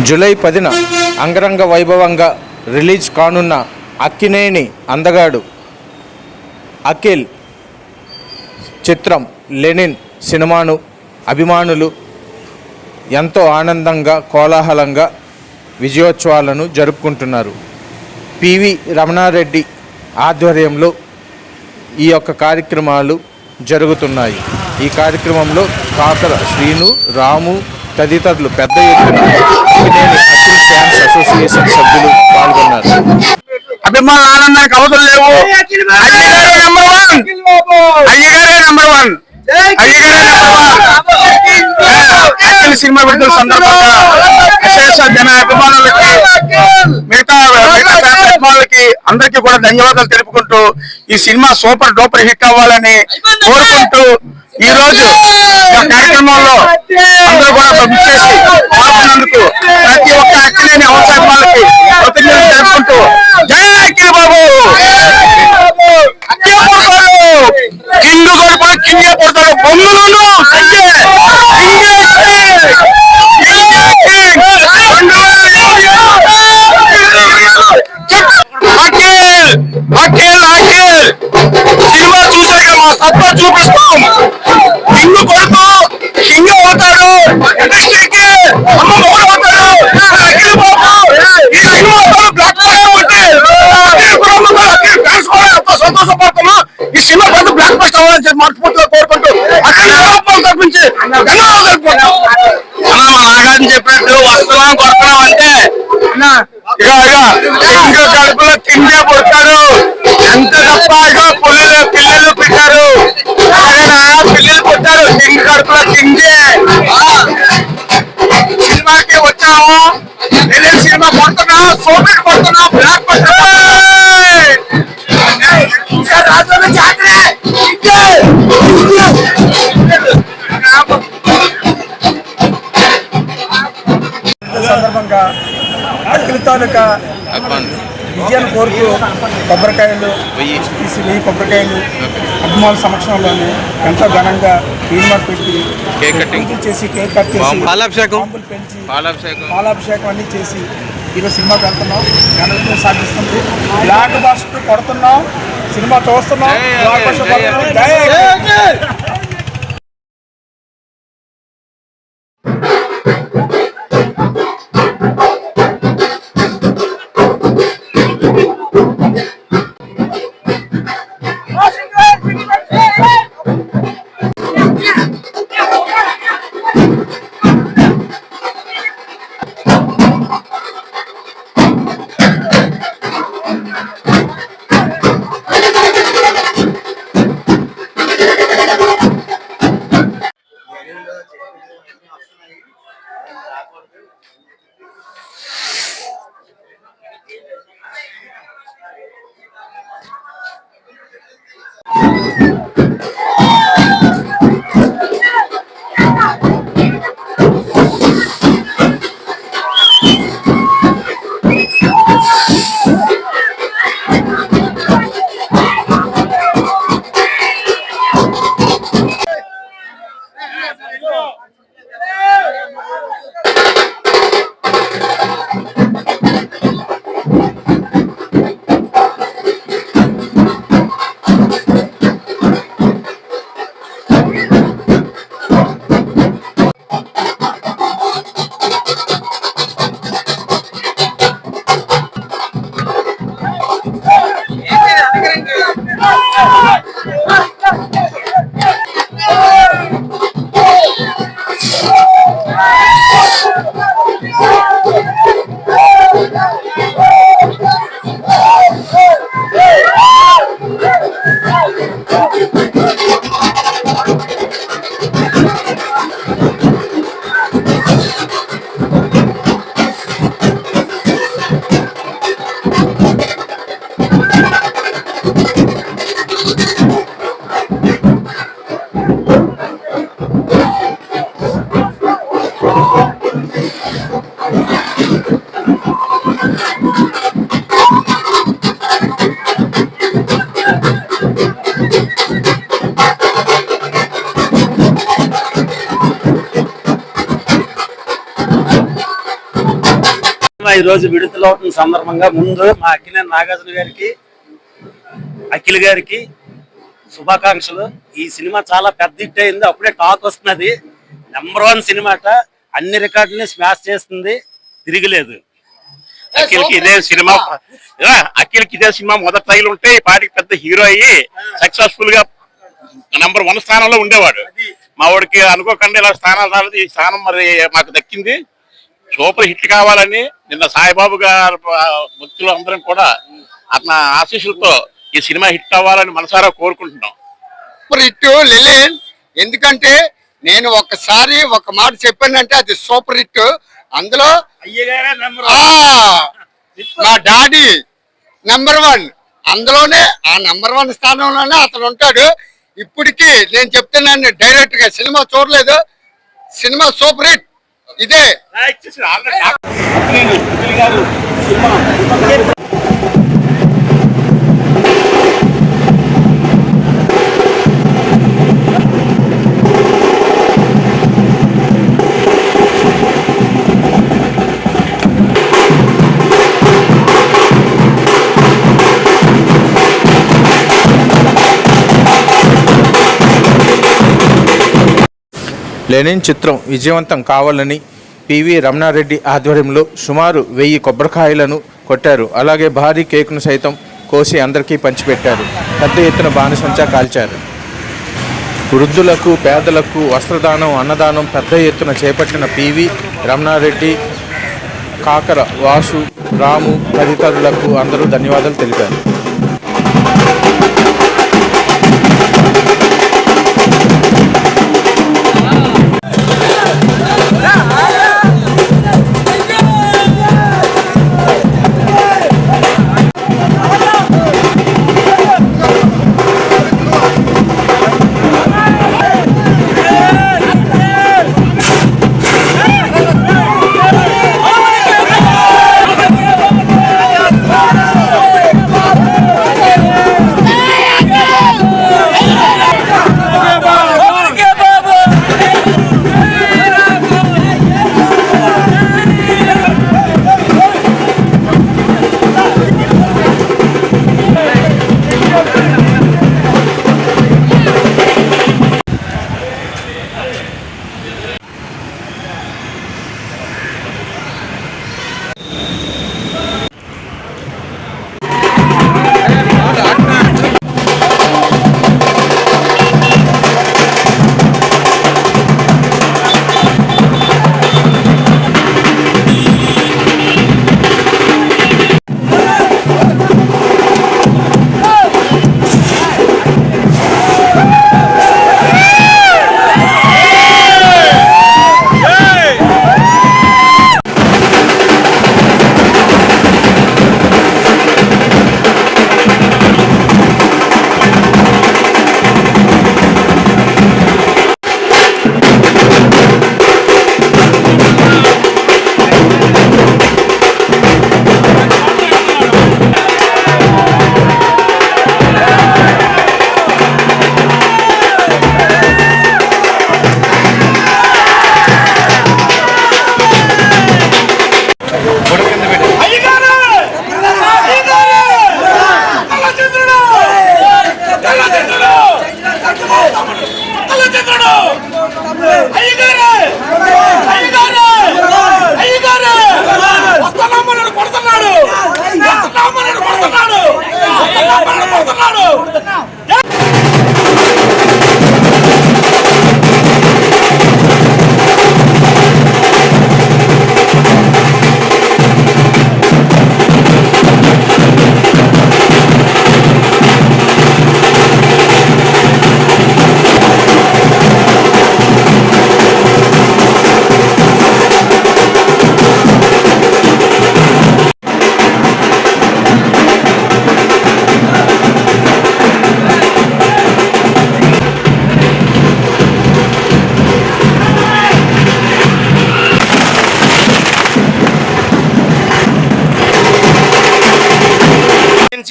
July 10న అంగరంగ వైభవంగా release కానున్న అక్కినేని అందగాడు అఖిల్ చిత్రం లెనిన్ సినిమాను అభిమానులు ఎంతో ఆనందంగా కోలాహలంగా విజయోత్సవాలను జరుపుకుంటున్నారు. పివి రమణారెడ్డి ఆధ్వర్యంలో ఈ యొక్క కార్యక్రమాలు జరుగుతున్నాయి. ఈ కార్యక్రమంలో కాకర శ్రీను, రాము తదితరులు పెద్ద ఎత్తున అక్కినేని అఖిల్ ఫ్యాన్స్ అసోసియేషన్ సభ్యులు పాల్గొన్నారు. అభిమానుల ఆనందానికి అవసరం లేవు. అఖిల్ సినిమా విడుదల సందర్భంగా విశేష జన అభిమానులకి మిగతా అభిమానులకి అందరికీ కూడా ధన్యవాదాలు తెలుపుకుంటూ ఈ సినిమా సూపర్ డూపర్ హిట్ అవ్వాలని కోరుకుంటూ ఈ రోజు కార్యక్రమంలో అందరూ కూడా విచ్చేసి పాల్గొన్నందుకు ప్రతి ఒక్క అక్కినేని అవసరాలకి కృతజ్ఞతలు తెలుపుకుంటూ జై అఖిల్ బాబు. కింగ్ కొడుకు కింగే పుడతారు బొమ్మలను సినిమా చూసాక మా సత్తా చూపిస్తాం. కింగ్ కొడుకు కింగ్ అవుతాడు, ఇండస్ట్రీకి అమ్మ మొగుడు అవుతాడు అఖిల్ బాబు. ఈ సినిమా బ్లాక్ బస్టర్ ఉంటే సంతోషపడుతున్నా. ఈ సినిమా పెద్ద బ్లాక్ బస్టర్ అవ్వాలని చెప్పి మనస్ఫూర్తిగా కోరుకుంటూ అఖిల్ బాబు తప్పించి నాగార్జున చెప్పినట్టు వస్తున్నాం కొడుతున్నాం అంటే కడుపులో కింగే పుడతారు. ఎంత తప్ప పిల్లలు పెట్టారు, పిల్లలు పుట్టారు. కింగ్ కడుపులో కింగే. సినిమాకి వచ్చాము, సినిమా కొడుతున్నా, సోపెట్ కొడుతున్నా, బ్లాక్ సందర్భంగా అఖిల్ తాలూకా విజయాన్ని కోరుతూ కొబ్బరికాయలు తీసి 1000 కొబ్బరికాయలు అభిమానుల సమక్షంలోనే ఎంతో ఘనంగా తీర్మానం పెట్టి పూజలు చేసి కేక్ కట్ చేసి బాంబులు పెంచి పాలాభిషేకం అన్ని చేసి ఈరోజు సినిమాకి వెళ్తున్నాం. ఘనంగా సాధిస్తుంది. బ్లాక్ బస్టర్ కొడుతున్నాం, సినిమా చూస్తున్నాం, బ్లాక్ బస్టర్ కొడుతున్నాం. ఈ రోజు విడుదల అవుతున్న సందర్భంగా ముందు మా అక్కినేని నాగార్జున గారికి, అఖిల్ గారికి శుభాకాంక్షలు. ఈ సినిమా చాలా పెద్ద హిట్ అయింది, అప్పుడే టాక్ వస్తున్నది. నంబర్ 1 సినిమా అట, అన్ని రికార్డులని స్మాష్ చేస్తుంది, తిరిగిలేదు. అఖిల్కి ఇదే సినిమా మొదటి ట్రైల్ ఉంటే ఈ పాటికి పెద్ద హీరో అయ్యి సక్సెస్ఫుల్ గా నంబర్ 1 స్థానంలో ఉండేవాడు. మా వాడికి అనుకోకుండా ఇలా స్థానాలు రాలేదు, ఈ స్థానం మరి మాకు దక్కింది. సూపర్ హిట్ కావాలని నిన్న సాయిబాబు గారు భక్తులు అందరం కూడా అతని ఆశీస్సులతో ఈ సినిమా హిట్ అవ్వాలని మనసారా కోరుకుంటున్నాం. సూపర్ హిట్ లెలిన్. ఎందుకంటే నేను ఒకసారి ఒక మాట చెప్పానంటే అది సూపర్ హిట్. అందులో మా డాడీ నంబర్ 1, అందులోనే ఆ నంబర్ 1 స్థానంలోనే అతను ఉంటాడు. ఇప్పటికీ నేను చెప్తున్నాను, డైరెక్ట్ గా సినిమా చూడలేదు, సినిమా సూపర్ హిట్. ఇదే లెనిన్ చిత్రం విజయవంతం కావాలని పివి రమణారెడ్డి ఆధ్వర్యంలో సుమారు 1000 కొబ్బరికాయలను కొట్టారు. అలాగే భారీ కేకును సైతం కోసి అందరికీ పంచిపెట్టారు. పెద్ద ఎత్తున బాణసంచా కాల్చారు. వృద్ధులకు, పేదలకు వస్త్రదానం, అన్నదానం పెద్ద ఎత్తున చేపట్టిన పివి రమణారెడ్డి, కాకర వాసు, రాము తదితరులకు అందరూ ధన్యవాదాలు తెలిపారు.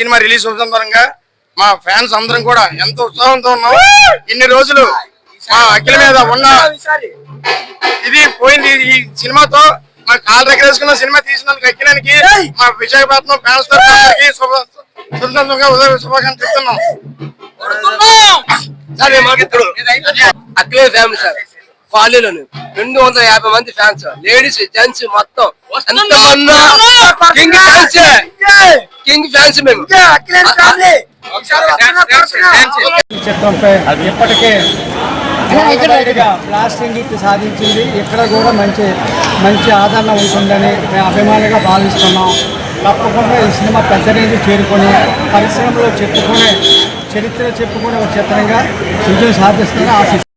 సినిమా రిలీజ్ సందర్భంగా మా ఫ్యాన్స్ అందరం కూడా ఎంతో ఉత్సాహంతో ఉన్నాం. ఇన్ని రోజులు మా అఖిల మీద ఉన్న ఇది పోయింది. ఈ సినిమాతో మా కాళ్ళ దగ్గర వేసుకున్న సినిమా తీసినందుకు అఖిలానికి మా విశాఖపట్నం ఫ్యాన్స్ శుభాకాంక్షలు చెప్తున్నాం. అఖిల ఫ్యామిలీ సార్ కాలనీలోని 250 మంది ఫ్యాన్స్, లేడీస్ జెంట్స్ మొత్తం కింగ్ ఫ్యాన్స్ మేము. చిత్రంపై ఇప్పటికే బ్లాస్టింగ్ హిట్ సాధించింది. ఇక్కడ కూడా మంచి ఆదరణ ఉంటుందని మేము అభిమానిగా భావిస్తున్నాం. తప్పకుండా ఈ సినిమా పెద్ద రేంజ్ చేరుకొని పరిశ్రమలో చరిత్ర చెప్పుకునే ఒక చిత్రంగా విజయం సాధిస్తుందని ఆశిస్తున్నాం.